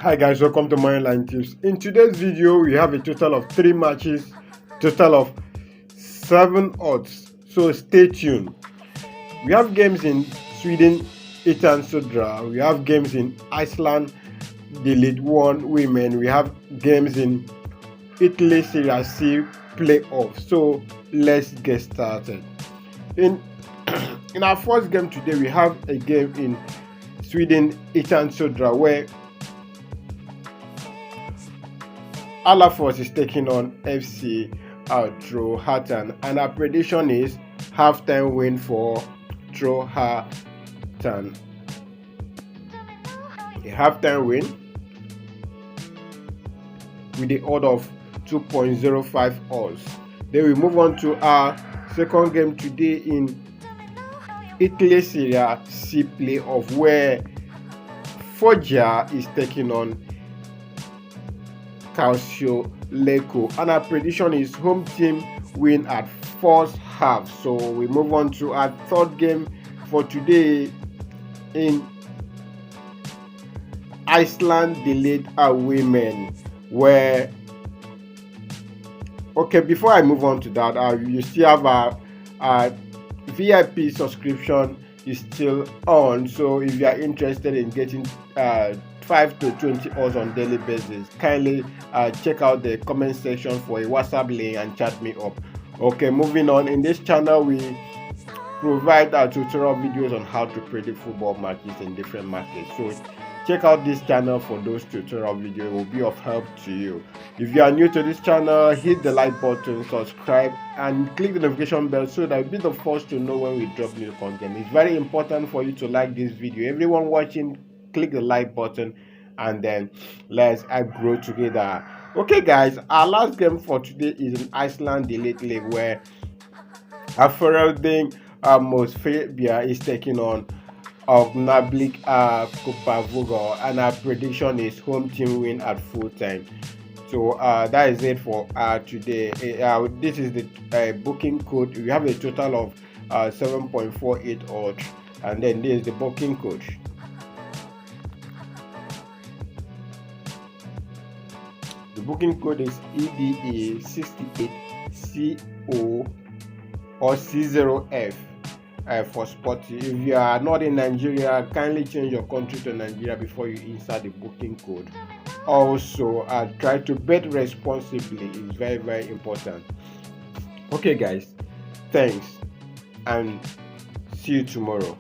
Hi guys, welcome to Moneyline Tips. In today's video, we have a total of 3 matches, total of 7 odds. So stay tuned. We have games in Sweden, Itan Sudra. We have games in Iceland, the League One Women. We have games in Italy Serie C playoff. So let's get started. In our first game today, we have a game in Sweden, Itan Sudra, where Alafors is taking on FC Trollhättan, and our prediction is halftime win for Trollhättan. A halftime win with the odd of 2.05 odds. Then we move on to our second game today in Italy Serie C playoff, where Foggia is taking on Calcio Lecco, and our prediction is home team win at first half. So we move on to our third game for today in Iceland, the League Women, where before I move on to that, you still have a VIP subscription is still on. So if you are interested in getting 5 to 20 odds on daily basis, kindly check out the comment section for a WhatsApp link and chat me up. Moving on. In this channel, we provide tutorial videos on how to predict football matches in different markets. So check out this channel for those tutorial videos. It will be of help to you. If you are new to this channel, hit the like button, subscribe, and click the notification bell so that you'll be the first to know when we drop new content. It's very important for you to like this video. Everyone watching, click the like button, and then let's grow together. Guys, our last game for today is in Iceland, the Elite League, where Afroding Mosfebia is taking on Ognablik Kopavogo, and our prediction is home team win at full time. So that is it for today. This is the booking code. We have a total of 7.48 odds, and then this is the booking code. The booking code is EDA68CO or C0F for Sporty. If you are not in Nigeria, kindly change your country to Nigeria before you insert the booking code. Also, try to bet responsibly. It's very, very important. Guys, thanks and see you tomorrow.